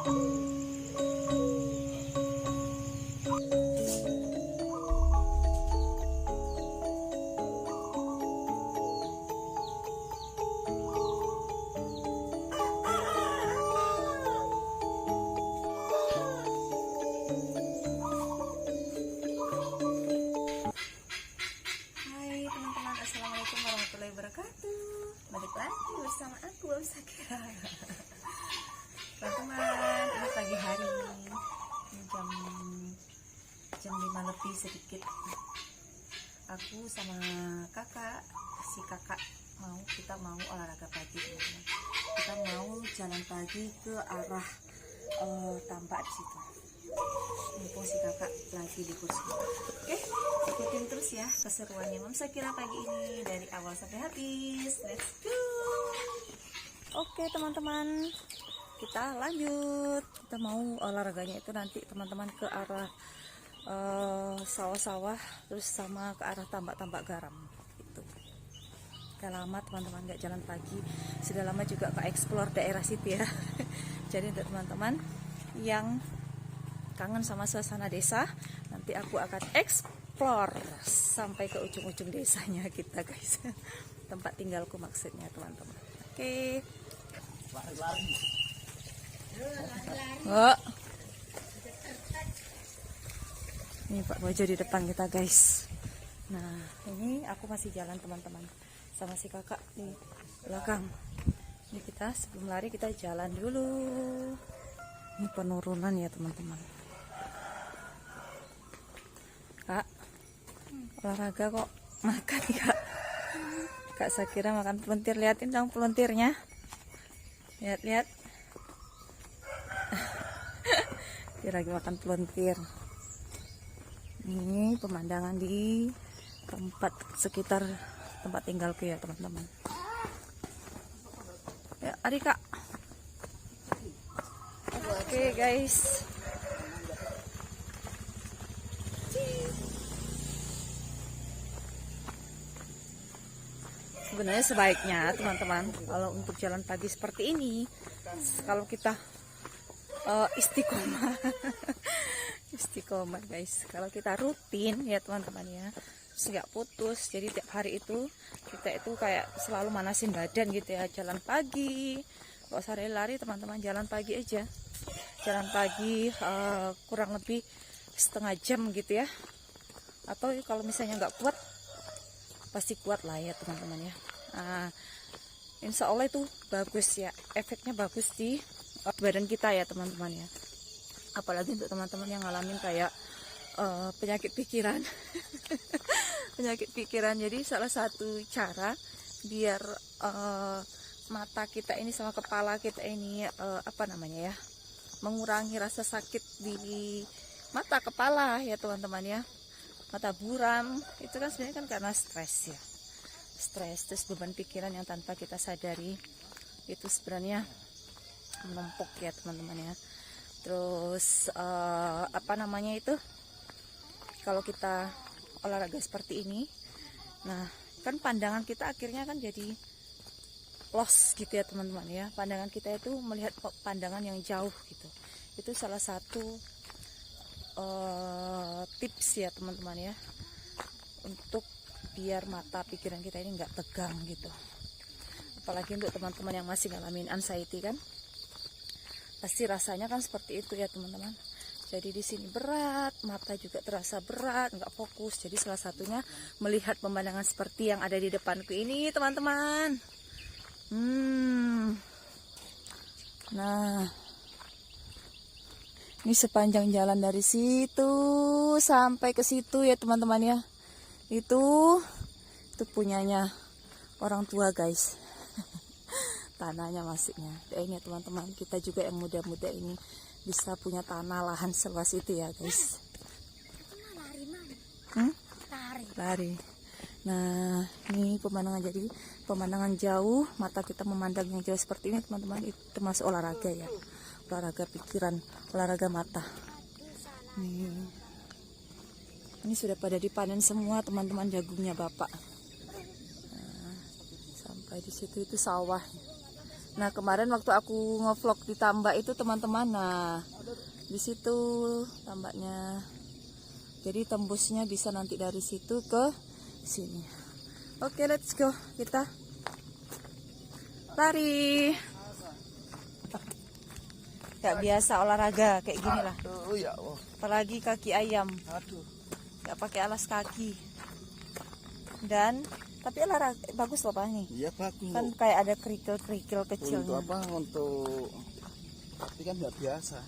Assalamualaikum warahmatullahi wabarakatuh. Balik lagi bersama aku Sakira. Teman-teman, ini pagi hari, ini jam 5 lebih sedikit. Aku sama kakak, si kakak kita mau olahraga pagi, teman-teman. Kita mau jalan pagi ke arah tambak di situ. Mumpung si kakak lagi libur sekolah. Oke, ikutin terus ya keseruannya Mam Sakira pagi ini dari awal sampai habis. Let's go. Oke teman-teman, kita lanjut. Kita mau olahraganya itu nanti teman-teman ke arah sawah-sawah, terus sama ke arah tambak-tambak garam gitu. Udah lama teman-teman nggak jalan pagi, sudah lama juga nggak explore daerah situ ya. Jadi untuk teman-teman yang kangen sama suasana desa, nanti aku akan explore sampai ke ujung-ujung desanya kita guys. Tempat tinggalku maksudnya teman-teman. Oke. Oh. Ini Pak Bojo di depan kita guys. Nah ini aku masih jalan teman-teman sama si kakak di belakang. Ini kita sebelum lari kita jalan dulu. Ini penurunan ya teman-teman. Kak, olahraga kok makan Kak? Kak Sakira makan pelentir, liatin dong pelentirnya. Lihat-lihat. Dia lagi makan pelentir. Ini pemandangan di tempat sekitar tempat tinggalku ya teman-teman. Ya, Ari Kak. Oke guys. Sebenarnya sebaiknya teman-teman kalau untuk jalan pagi seperti ini, kalau kita istiqomah istiqomah guys, kalau kita rutin ya teman-teman ya, nggak putus, jadi tiap hari itu kita itu kayak selalu manasin badan gitu ya, jalan pagi, nggak usah lari teman-teman, jalan pagi aja, jalan pagi kurang lebih setengah jam gitu ya, atau kalau misalnya nggak kuat pasti kuat lah ya teman-teman ya. Nah, insya Allah itu bagus ya, efeknya bagus di badan kita ya teman-teman ya, apalagi untuk teman-teman yang ngalamin kayak penyakit pikiran. Penyakit pikiran, jadi salah satu cara biar mata kita ini sama kepala kita ini mengurangi rasa sakit di mata kepala ya teman-teman ya, mata buram, itu kan sebenarnya kan karena stres ya, stres, terus beban pikiran yang tanpa kita sadari itu sebenarnya menumpuk ya teman-teman ya. Terus kalau kita olahraga seperti ini, nah kan pandangan kita akhirnya kan jadi lost gitu ya teman-teman ya, pandangan kita itu melihat pandangan yang jauh gitu. Itu salah satu tips ya teman-teman ya, untuk biar mata pikiran kita ini nggak tegang gitu. Apalagi untuk teman-teman yang masih ngalamin anxiety kan, pasti rasanya kan seperti itu ya teman-teman. Jadi di sini berat, mata juga terasa berat, nggak fokus. Jadi salah satunya melihat pemandangan seperti yang ada di depanku ini teman-teman. Nah, ini sepanjang jalan dari situ sampai ke situ ya teman-teman ya. Itu punyanya orang tua guys. Tanahnya maksudnya. Ini teman-teman, kita juga yang muda-muda ini bisa punya tanah lahan seluas itu ya guys. Lari. Nah, ini pemandangan, jadi pemandangan jauh, mata kita memandang yang jauh seperti ini teman-teman, itu termasuk olahraga ya. Olahraga pikiran, olahraga mata. Ini sudah pada dipanen semua teman-teman jagungnya Bapak. Nah, sampai di situ itu sawah. Nah kemarin waktu aku ngevlog di tambak itu teman-teman, nah di situ tambaknya. Jadi tembusnya bisa nanti dari situ ke sini. Oke, let's go. Kita lari. Gak biasa olahraga kayak gini lah. Apalagi kaki ayam. Gak pakai alas kaki. Dan tapi olahraga bagus loh Pak nih. Iya bagus. Kan kayak ada kerikil-kerikil kecilnya. Untuk apa? Untuk tapi kan nggak biasa.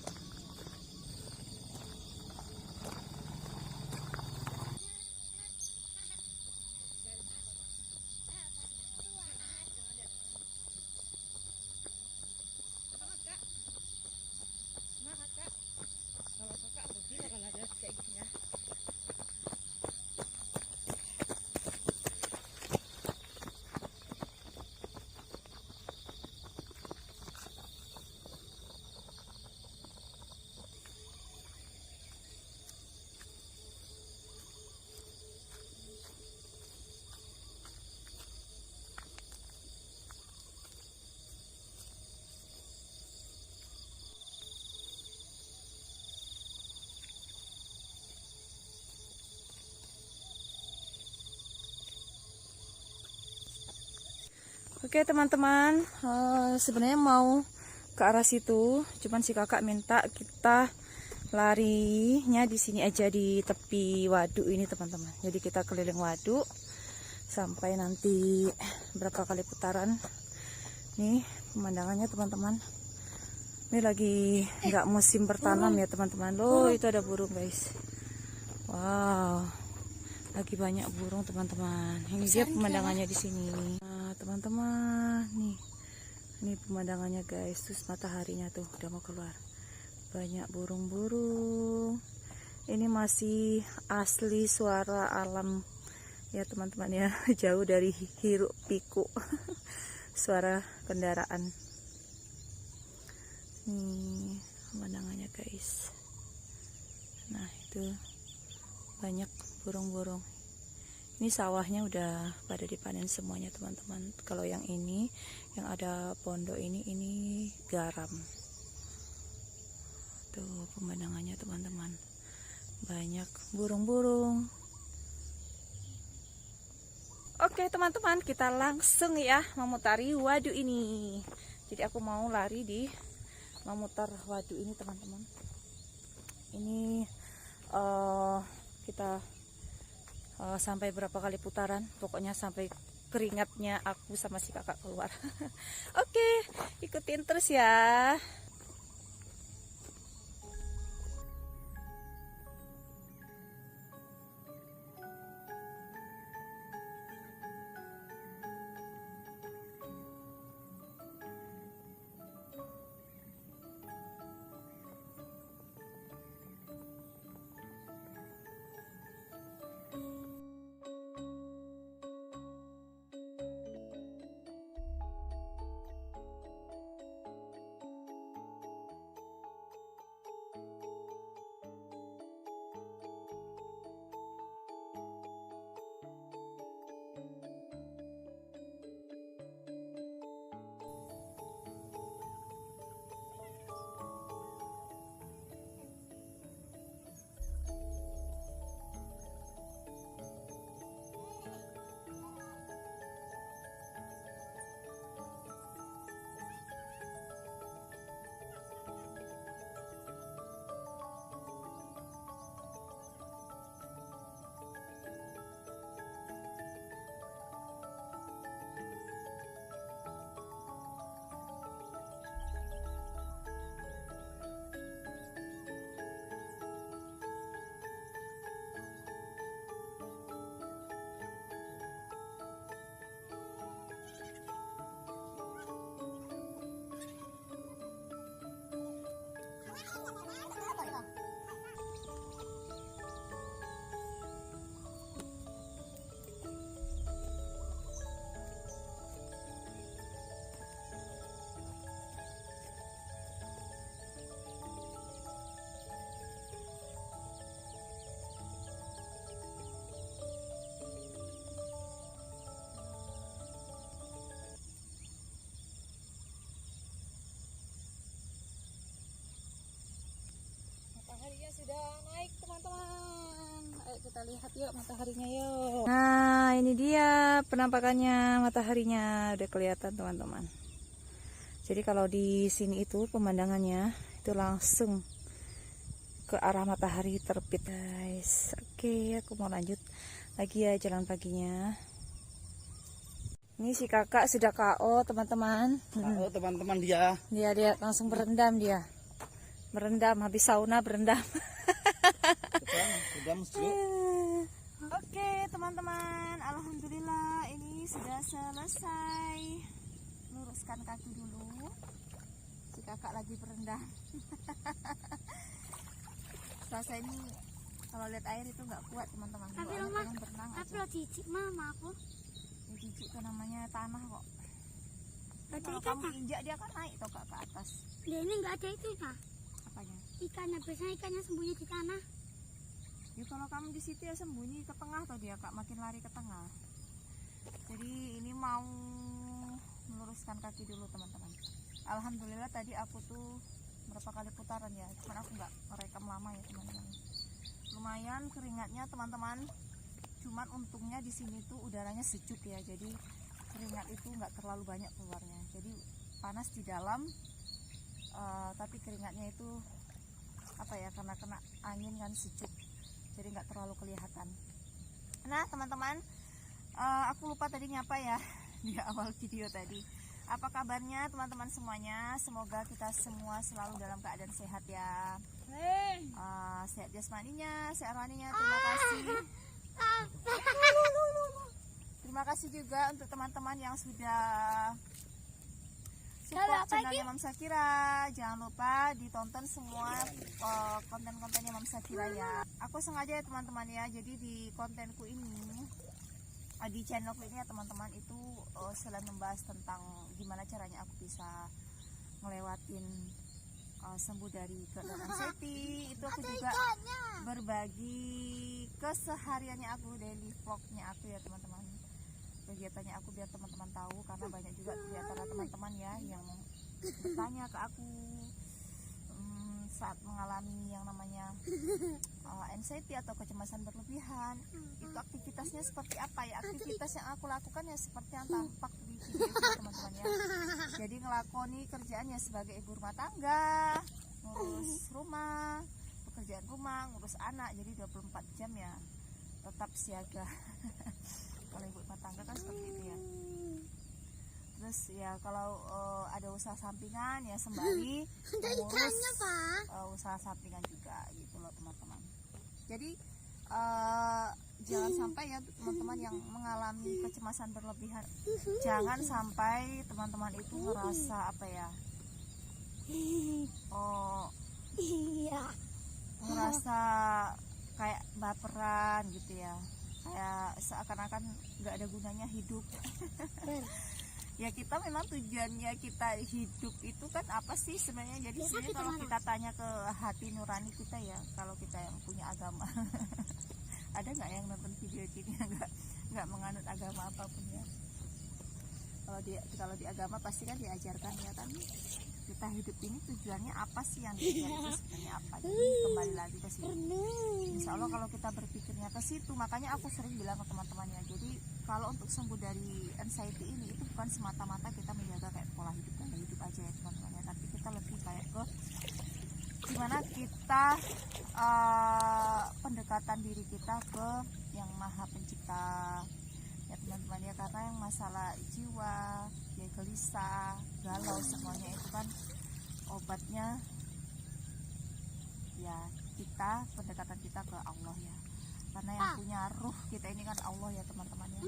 Oke teman-teman, sebenarnya mau ke arah situ, cuman si kakak minta kita larinya di sini aja di tepi waduk ini teman-teman. Jadi kita keliling waduk sampai nanti berapa kali putaran. Nih pemandangannya teman-teman. Ini lagi nggak musim bertanam ya teman-teman. Loh itu ada burung guys. Wow, lagi banyak burung teman-teman. Ini dia pemandangannya di sini. Nah teman-teman, nih pemandangannya guys. Terus mataharinya tuh udah mau keluar. Banyak burung-burung. Ini masih asli suara alam ya teman-teman ya. Jauh dari hiruk pikuk suara kendaraan. Nih pemandangannya guys. Nah itu banyak burung-burung. Ini sawahnya udah pada dipanen semuanya teman-teman. Kalau yang ini, yang ada pondok ini garam. Tuh pemandangannya teman-teman. Banyak burung-burung. Oke teman-teman, kita langsung ya memutari waduk ini. Jadi aku mau lari di memutar waduk ini teman-teman. Ini kita sampai berapa kali putaran, pokoknya sampai keringatnya aku sama si kakak keluar. Oke, ikutin terus ya. kita lihat yuk mataharinya yuk. Nah ini dia penampakannya mataharinya, udah kelihatan teman-teman. Jadi kalau di sini itu pemandangannya itu langsung ke arah matahari terbit guys. Oke, aku mau lanjut lagi ya jalan paginya. Ini si kakak sudah KO teman-teman. KO teman-teman dia. Dia langsung berendam dia. Berendam habis sauna berendam. Oke teman-teman, alhamdulillah ini sudah selesai. Luruskan kaki dulu. Si kakak lagi berendam. Rasa ini kalau lihat air itu nggak kuat teman-teman. Tapi Kalau Mama, pengen berenang tapi aja. lo cicik mama aku. Ini jijik itu namanya tanah kok. Ada Kalau ikan kamu injak dia kan naik toh Kak, ke atas. Dia ini nggak ada itu ya. Apanya? Ikannya biasanya ikannya sembunyi di tanah. Ya kalau kamu di situ ya sembunyi ke tengah toh dia Kak, makin lari ke tengah. Jadi ini mau meluruskan kaki dulu teman-teman. Alhamdulillah tadi aku tuh berapa kali putaran ya, cuman aku nggak merekam lama ya teman-teman. Lumayan keringatnya teman-teman. Cuman untungnya di sini tuh udaranya sejuk ya, jadi keringat itu nggak terlalu banyak keluarnya. Jadi panas di dalam, tapi keringatnya itu apa ya, karena kena angin kan sejuk, jadi nggak terlalu kelihatan. Nah teman-teman, aku lupa tadi nyapa ya di awal video tadi. Apa kabarnya teman-teman semuanya? Semoga kita semua selalu dalam keadaan sehat ya. Sehat jasmaninya, sehat rohaninya. Terima kasih. Terima kasih juga untuk teman-teman yang sudah support channelnya Mam Sakira. Jangan lupa ditonton semua konten-kontennya Mam Sakira ya. Aku sengaja ya teman-teman ya. Jadi di kontenku ini, di channelku ini ya teman-teman, itu selain membahas tentang gimana caranya aku bisa ngelewatin sembuh dari keadaan anxiety, itu aku juga berbagi kesehariannya aku, daily vlognya aku ya teman-teman, kegiatannya aku biar teman-teman tahu, karena banyak juga di antara teman-teman ya yang bertanya ke aku saat mengalami yang namanya anxiety atau kecemasan berlebihan, itu aktivitasnya seperti apa ya. Aktivitas yang aku lakukan ya seperti yang tampak di video itu teman-teman ya. Jadi ngelakoni kerjaannya sebagai ibu rumah tangga, ngurus rumah, pekerjaan rumah, ngurus anak, jadi 24 jam ya tetap siaga. Kalau ibu rumah tangga kan seperti itu ya. Terus ya kalau ada usaha sampingan ya sembari mengurus usaha sampingan juga gitu loh teman-teman. Jadi jangan sampai ya teman-teman yang mengalami kecemasan berlebihan, jangan sampai teman-teman itu ngerasa apa ya, ngerasa kayak baperan gitu ya, kayak seakan-akan nggak ada gunanya hidup. Ya kita memang tujuannya kita hidup itu kan apa sih sebenarnya. Jadi sebenarnya kalau kita tanya ke hati nurani kita ya, kalau kita yang punya agama ada nggak yang nonton video ini nggak menganut agama apapun ya. Kalau di agama pasti kan diajarkan ya kan, kita hidup ini tujuannya apa sih, yang dikejar itu sebenarnya apa. Jadi kembali lagi ke situ. Insya Allah kalau kita berpikirnya ke situ, makanya aku sering bilang ke teman-temannya, jadi kalau untuk sembuh dari anxiety ini itu bukan semata-mata kita menjaga kayak pola hidup gaya hidup aja ya teman-teman ya, tapi kita lebih kayak ke gimana kita pendekatan diri kita ke yang maha pencipta ya teman-teman ya. Karena yang masalah jiwa ya, gelisah, galau, semuanya itu kan obatnya ya kita, pendekatan kita ke Allah ya. Karena yang punya ruh kita ini kan Allah ya teman-teman ya.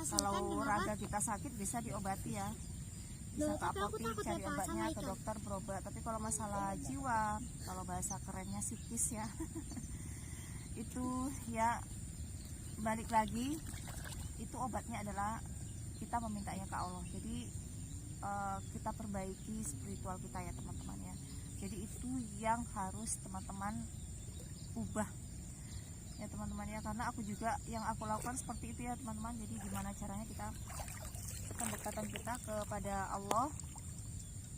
Kalau raga kita sakit bisa diobati ya, bisa ke apotik cari obatnya, ke dokter berobat. Tapi kalau masalah jiwa, kalau bahasa kerennya psikis ya itu ya balik lagi, itu obatnya adalah kita memintanya ke Allah. Jadi kita perbaiki spiritual kita ya teman-teman ya. Jadi itu yang harus teman-teman ubah ya teman-teman ya. Karena aku juga yang aku lakukan seperti itu ya teman-teman. Jadi gimana caranya kita pendekatan kita kepada Allah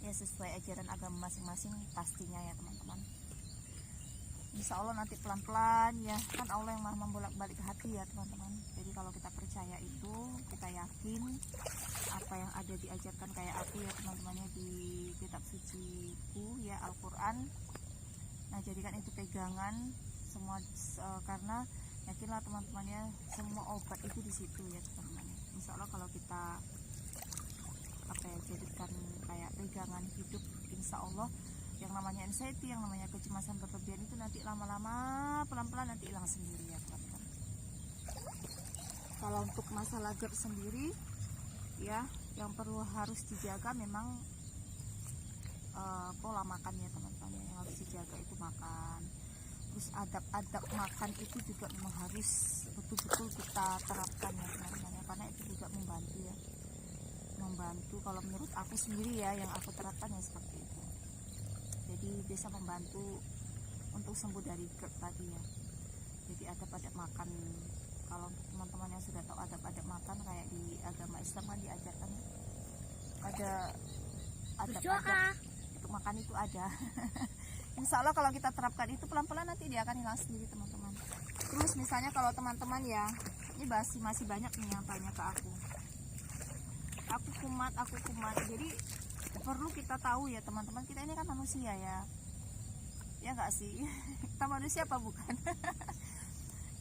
ya sesuai ajaran agama masing-masing pastinya ya teman-teman. Insya Allah nanti pelan-pelan ya, kan Allah yang maha membolak-balik hati ya teman-teman. Jadi kalau kita percaya itu, kita yakin apa yang ada diajarkan kayak aku ya teman-temannya di kitab suciku ya, Al-Quran. Nah jadikan itu pegangan semua, karena yakinlah teman-temannya semua obat itu di situ ya teman-teman. Insya Allah kalau kita jadikan kayak pegangan hidup, insya Allah yang namanya anxiety, yang namanya kecemasan berlebihan itu nanti lama-lama pelan-pelan nanti hilang sendiri ya teman-teman. Kalau untuk masalah GERD sendiri ya, yang perlu harus dijaga memang pola makan ya teman-teman. Yang harus dijaga itu makan, terus adab-adab makan itu juga memang harus betul-betul kita terapkan ya teman-teman ya, karena itu juga membantu ya, membantu. Kalau menurut aku sendiri ya, yang aku terapkan ya seperti itu, jadi bisa membantu untuk sembuh dari GERD tadi ya. Jadi adab-adab makan, kalau untuk teman-teman yang sudah tahu adab-adab makan kayak di agama Islam kan diajarkan ada adab-adab untuk makan itu ada. Insya Allah kalau kita terapkan itu pelan-pelan nanti dia akan hilang sendiri teman-teman. Terus misalnya kalau teman-teman ya, ini masih banyak nih yang tanya ke aku kumat, jadi perlu kita tahu ya teman-teman, kita ini kan manusia ya nggak sih? Kita manusia apa bukan?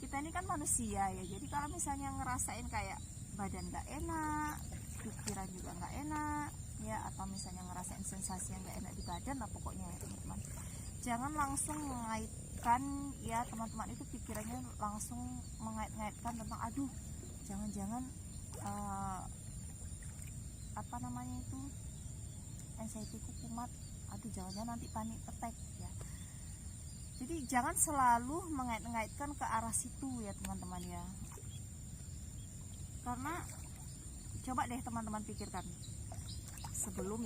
Kita ini kan manusia ya, jadi kalau misalnya ngerasain kayak badan nggak enak, pikiran juga nggak enak ya, atau misalnya ngerasain sensasi yang nggak enak di badan lah pokoknya ya teman-teman, jangan langsung mengaitkan ya teman-teman, itu pikirannya langsung mengait-ngaitkan tentang aduh jangan-jangan apa namanya itu anxiety ku kumat, aduh jangan-jangan nanti panic attack ya. Jadi jangan selalu mengait-ngaitkan ke arah situ ya teman-teman ya, karena coba deh teman-teman pikirkan sebelum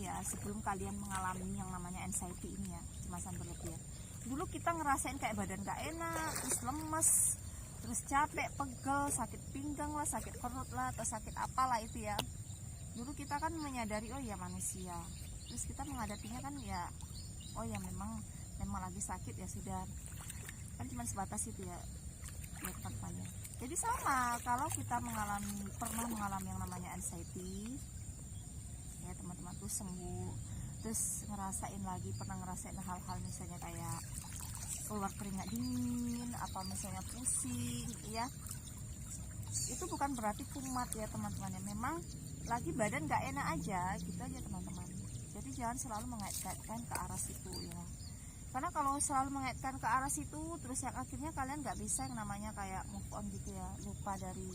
kalian mengalami yang namanya anxiety ini ya, kecemasan berlebihan. Dulu kita ngerasain kayak badan gak enak, terus lemes, terus capek, pegel, sakit pinggang lah, sakit perut lah, atau sakit apalah itu ya. Dulu kita kan menyadari oh ya manusia, terus kita menghadapinya kan ya oh ya memang lagi sakit ya sudah, kan cuma sebatas itu ya teman-teman. Jadi sama kalau kita pernah mengalami yang namanya anxiety ya teman-teman, tuh sembuh, terus pernah ngerasain hal-hal misalnya kayak keluar keringat dingin, apa misalnya pusing ya, itu bukan berarti kumat ya teman-teman ya, memang lagi badan gak enak aja gitu aja teman-teman. Jadi jangan selalu mengait-ngaitkan ke arah situ ya, karena kalau selalu mengaitkan ke arah situ terus yang akhirnya kalian nggak bisa yang namanya kayak move on gitu ya, lupa dari.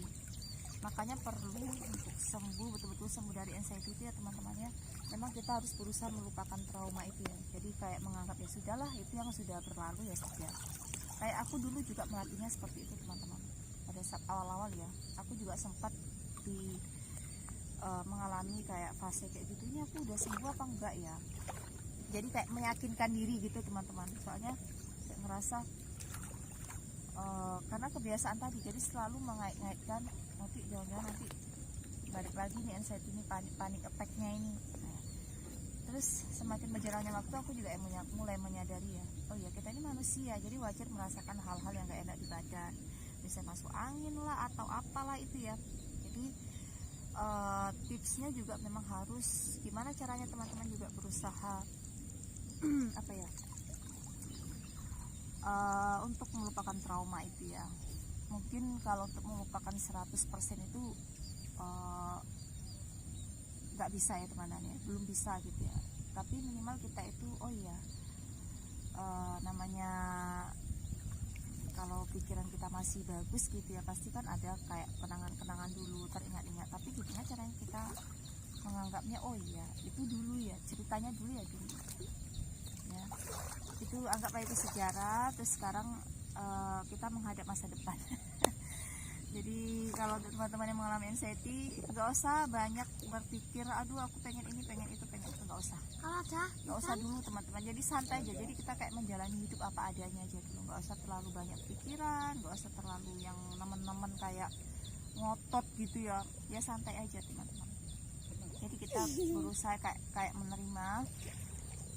Makanya perlu untuk sembuh, betul-betul sembuh dari anxiety itu ya teman-teman ya, memang kita harus berusaha melupakan trauma itu ya. Jadi kayak menganggap ya sudahlah, itu yang sudah berlalu ya sudah. Kayak aku dulu juga melatihnya seperti itu teman-teman. Pada saat awal-awal ya, aku juga sempat mengalami kayak fase kayak gitu, ini aku udah sembuh apa enggak ya. Jadi kayak meyakinkan diri gitu teman-teman, soalnya kayak ngerasa karena kebiasaan tadi, jadi selalu mengait-ngaitkan nanti jangan-jangan nanti balik lagi nih anxiety ini, panik attack-nya ini. Nah, terus semakin berjalannya waktu aku juga mulai menyadari ya, oh ya kita ini manusia, jadi wajar merasakan hal-hal yang gak enak di badan, bisa masuk angin lah atau apalah itu ya. Jadi tipsnya juga memang harus gimana caranya teman-teman juga berusaha apa ya, untuk melupakan trauma itu ya. Mungkin kalau untuk melupakan 100% itu nggak bisa ya teman-teman ya, belum bisa gitu ya, tapi minimal kita itu oh iya namanya kalau pikiran kita masih bagus gitu ya, pasti kan ada kayak kenangan-kenangan dulu, teringat-ingat, tapi gimana caranya kita menganggapnya oh iya itu dulu ya, ceritanya dulu ya dulu ya, itu anggaplah itu sejarah, terus sekarang kita menghadap masa depan. Jadi kalau teman-teman yang mengalami anxiety, nggak usah banyak berpikir aduh aku pengen ini pengen itu, nggak usah. Nggak usah dulu teman-teman, jadi santai aja. Jadi kita kayak menjalani hidup apa adanya aja dulu, nggak usah terlalu banyak pikiran, nggak usah terlalu yang nemen-nemen kayak ngotot gitu ya, ya santai aja teman-teman. Jadi kita berusaha kayak menerima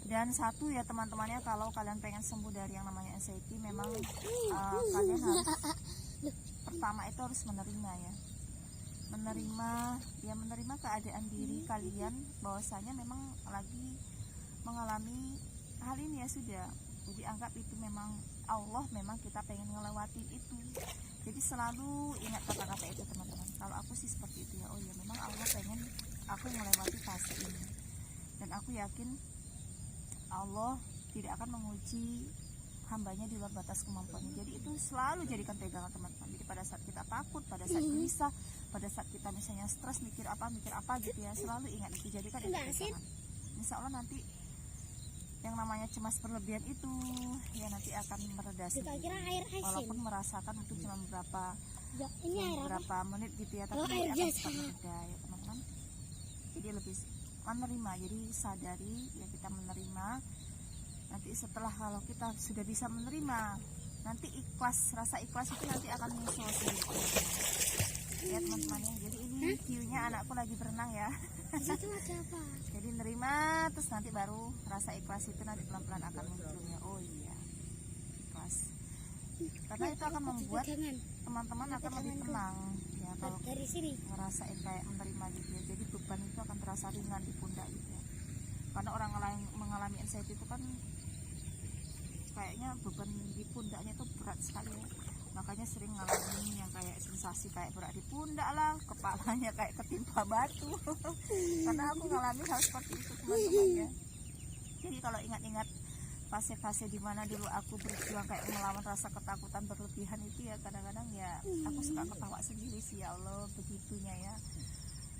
Dan satu ya teman-temannya, kalau kalian pengen sembuh dari yang namanya anxiety, memang kalian harus pertama itu harus menerima ya, menerima keadaan diri kalian bahwasanya memang lagi mengalami hal ini ya sudah. Jadi anggap itu memang Allah, memang kita pengen ngelewatin itu. Jadi selalu ingat kata-kata itu teman-teman. Kalau aku sih seperti itu ya, oh ya memang Allah pengen aku melewati fase ini. Dan aku yakin Allah tidak akan menguji hambanya di luar batas kemampuannya. Jadi itu selalu jadikan pegangan teman-teman. Jadi pada saat kita takut, pada saat gelisah, pada saat kita misalnya stres mikir apa gitu ya, selalu ingat itu, jadikan itu pegangan. Insya Allah nanti yang namanya cemas berlebihan itu ya nanti akan mereda sendiri. Walaupun merasakan itu cuma beberapa menit gitu ya, tapi nanti akan cepat mereda ya teman-teman. Jadi lebih menerima, jadi sadari ya, kita menerima. Nanti setelah kalau kita sudah bisa menerima, nanti ikhlas, rasa ikhlas itu nanti akan muncul sendiri ya teman-teman ya. Jadi ini view-nya anakku lagi berenang ya. Itu ada apa? Jadi nerima, terus nanti baru rasa ikhlas itu nanti pelan-pelan akan munculnya. Oh iya, ikhlas. Karena itu akan membuat teman-teman akan lebih tenang ya, kalau Dari sini. ngerasain kayak menerima gitu ya. Jadi beban itu akan terasa ringan di pundak gitu ya. Karena orang lain mengalami anxiety itu kan kayaknya beban di pundaknya itu berat sekali ya. Makanya sering ngalamin yang kayak sensasi kayak berat di pundak lah, kepalanya kayak ketimpa batu. Karena aku ngalamin hal seperti itu teman-teman ya. Jadi kalau ingat-ingat fase-fase dimana dulu aku berjuang kayak melawan rasa ketakutan berlebihan itu ya, kadang-kadang ya aku suka ketawa sendiri sih, ya Allah begitunya ya.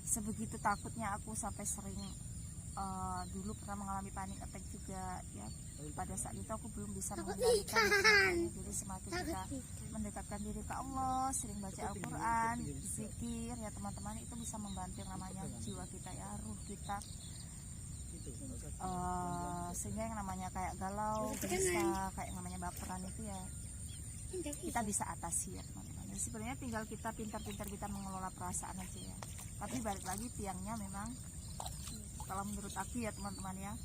Sebegitu takutnya aku sampai sering dulu pernah mengalami panic attack juga ya. Pada saat itu aku belum bisa mengendalikan itu. Jadi semakin kita mendekatkan diri ke Allah, sering baca Al-Quran, zikir ya teman-teman, itu bisa membantu yang namanya jiwa kita ya, ruh kita, sehingga yang namanya kayak galau, bisa kayak namanya baperan itu ya kita bisa atasi ya teman-teman. Jadi sebenarnya tinggal kita pintar-pintar kita mengelola perasaan aja ya. Tapi balik lagi tiangnya memang kalau menurut aku ya teman-teman ya,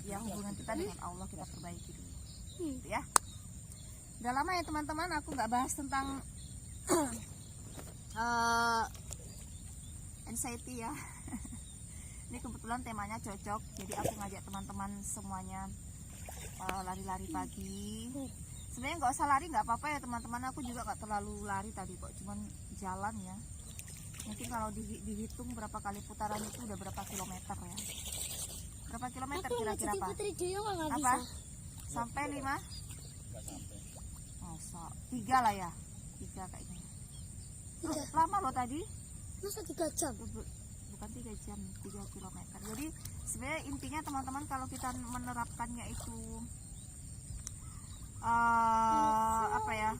ya hubungan kita dengan Allah kita perbaiki dulu gitu ya. Udah lama ya teman-teman aku nggak bahas tentang anxiety ya. Ini kebetulan temanya cocok, jadi aku ngajak teman-teman semuanya lari-lari pagi. Sebenarnya nggak usah lari, nggak apa-apa ya teman-teman, aku juga nggak terlalu lari tadi kok, cuman jalan ya. Mungkin kalau dihitung berapa kali putaran itu udah berapa kilometer ya. Berapa kilometer kira-kira Pak? Apa? Sampai 5? Masa 3 lah ya? 3 kayaknya. Lama loh tadi. Masa 3 jam? Bukan 3 jam, 3 kilometer. Jadi sebenarnya intinya teman-teman kalau kita menerapkannya itu apa ya,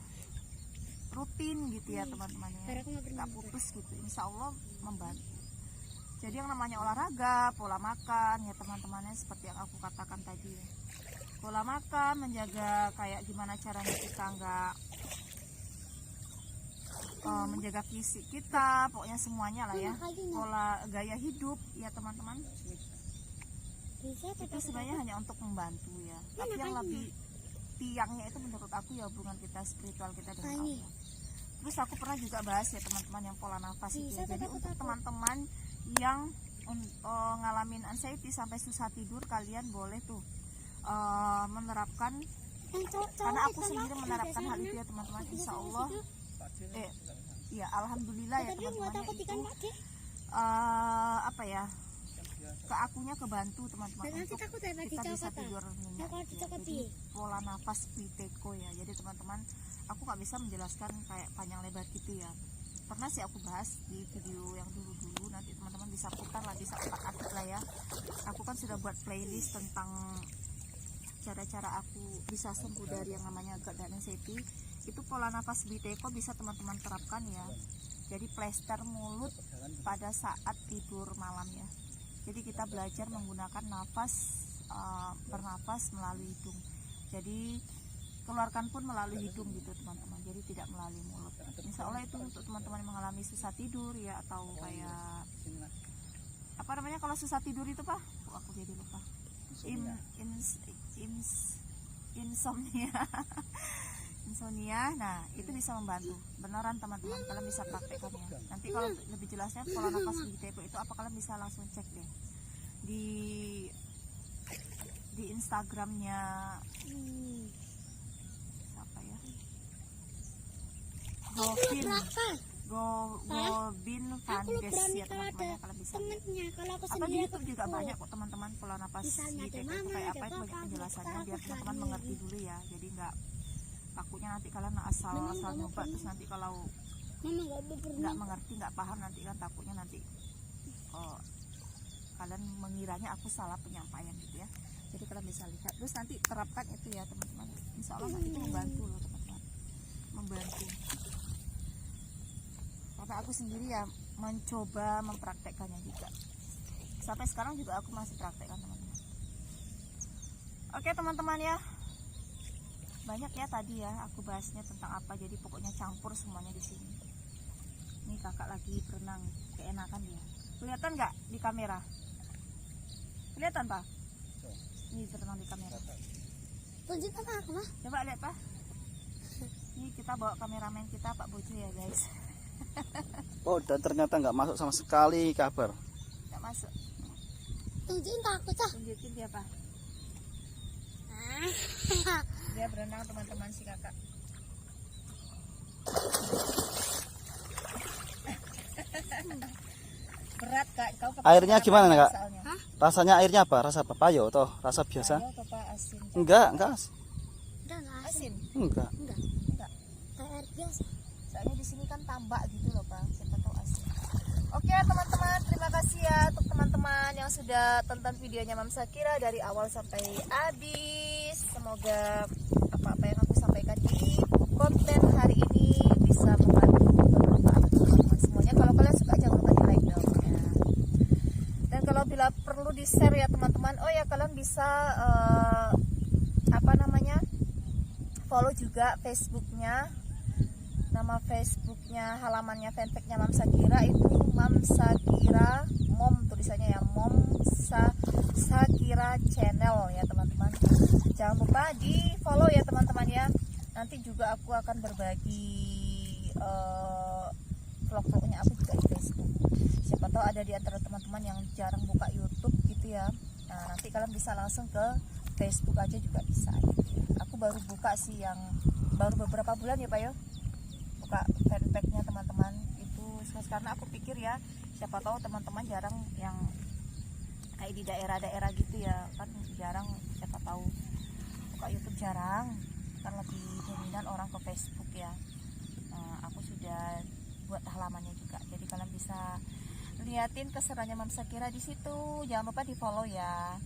rutin gitu ya teman-teman ya, nggak putus gitu, insya Allah membantu. Jadi yang namanya olahraga, pola makan ya teman-temannya, seperti yang aku katakan tadi ya. Pola makan, menjaga kayak gimana caranya kita nggak menjaga fisik kita, pokoknya semuanya lah ya. Pola gaya hidup ya teman-teman, itu sebenarnya hanya untuk membantu ya. Tapi yang lebih tiangnya itu menurut aku ya hubungan kita spiritual kita dengan Allah. Terus aku pernah juga bahas ya teman-teman yang pola nafas itu ya. Jadi untuk teman-teman yang ngalamin anxiety sampai susah tidur, kalian boleh tuh menerapkan, karena aku sendiri menerapkan hal itu ya teman-teman. Insya Allah ya alhamdulillah ya teman-teman, itu apa ya, ke akunya kebantu teman-teman untuk kita bisa tidur nyenyak ya. Jadi pola nafas Biteko ya. Jadi teman-teman, aku nggak bisa menjelaskan kayak panjang lebar gitu ya. Pernah sih aku bahas di video yang dulu-dulu, nanti teman-teman bisa putar lah, bisa otak-atik lah ya. Aku kan sudah buat playlist tentang cara-cara aku bisa sembuh dari yang namanya GERD dan anxiety. Itu pola nafas Biteko bisa teman-teman terapkan ya. Jadi plester mulut pada saat tidur malam ya. Jadi kita belajar menggunakan nafas, bernafas melalui hidung. Jadi keluarkan pun melalui hidung gitu teman-teman. Jadi tidak melalui mulut. Insya Allah itu untuk teman-teman yang mengalami susah tidur ya, atau kayak apa namanya kalau susah tidur itu Pak? Aku jadi lupa. insomnia. Insomnia, nah itu bisa membantu beneran teman-teman, kalian bisa praktekkan ya. Nanti kalau lebih jelasnya pola nafas Gigi itu apa, kalian bisa langsung cek deh di Instagramnya siapa ya, Gobin Fandes ya teman-teman ya, kalian bisa lihat. Atau di YouTube juga banyak kok teman-teman pola nafas Gigi itu kayak apa, itu banyak penjelasannya biar teman-teman mengerti dulu ya, jadi nggak takutnya nanti kalian asal nyoba terus nanti kalau nggak mengerti, nggak paham, nanti kan takutnya nanti kalian mengiranya aku salah penyampaian gitu ya. Jadi kalian bisa lihat terus nanti terapkan itu ya teman-teman, insya Allah nanti itu membantu loh teman-teman, membantu. Karena aku sendiri ya mencoba mempraktekkannya juga, sampai sekarang juga aku masih praktekkan teman-teman. Oke teman-teman ya, banyak ya tadi ya aku bahasnya tentang apa, jadi pokoknya campur semuanya di sini. Ini kakak lagi berenang, keenakan dia. Kelihatan nggak di kamera? Kelihatan Pak? Ini berenang di kamera. Tunjukkan aku mah. Coba lihat Pak. Ini kita bawa kameramen kita Pak Bojo ya guys. Oh, dan ternyata nggak masuk sama sekali kabar. Nggak masuk. Tunjukin ke aku cah. Tunjukin dia Pak. Dia berenang teman-teman si kakak. Berat kak, kau pakai Airnya gimana kak? soalnya. Rasanya airnya apa? Rasa apa? Payo atau rasa biasa? Ayo, Papa, asin. Enggak. Udah nggak asin. Asin. Enggak. Enggak. Enggak. Kayak air biasa. Soalnya di sini kan tambak gitu loh Pak, siapa tahu asin. Oke teman-teman, terima kasih ya untuk teman-teman yang sudah tonton videonya Mam Sakira dari awal sampai habis. Semoga apa-apa yang aku sampaikan di konten hari ini bisa membantu bermanfaat untuk teman-teman semuanya. Kalau kalian suka jangan lupa di like dong ya. Dan kalau bila perlu di share ya teman-teman, oh ya kalian bisa follow juga Facebooknya. Nama Facebooknya, halamannya, fanpage-nya Mam Sakira itu Mam Sakira Mom, tulisannya ya Mom Sakira Channel ya teman-teman. Jangan lupa di follow ya teman-teman ya. Nanti juga aku akan berbagi vlog-vlognya aku juga di Facebook. Siapa tahu ada di antara teman-teman yang jarang buka YouTube gitu ya. Nah nanti kalian bisa langsung ke Facebook aja juga bisa. Aku baru buka sih, yang baru beberapa bulan ya Pak ya, buka fanpage-nya teman-teman itu, karena aku pikir ya siapa tahu teman-teman jarang yang kayak di daerah-daerah gitu ya, kan jarang, siapa tahu buka YouTube jarang, kan lebih dominan orang ke Facebook ya. Aku sudah buat halamannya juga, jadi kalian bisa liatin keseruannya Mam Sakira di situ. Jangan lupa di follow ya,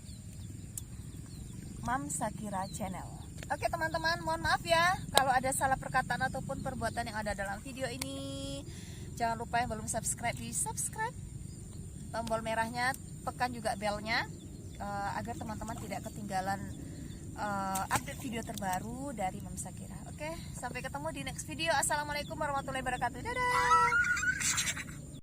Mam Sakira Channel. Oke teman-teman, mohon maaf ya kalau ada salah perkataan ataupun perbuatan yang ada dalam video ini. Jangan lupa yang belum subscribe di subscribe, tombol merahnya, tekan juga belnya agar teman-teman tidak ketinggalan update video terbaru dari Mam Sakira. Oke, sampai ketemu di next video. Assalamualaikum warahmatullahi wabarakatuh. Dadah.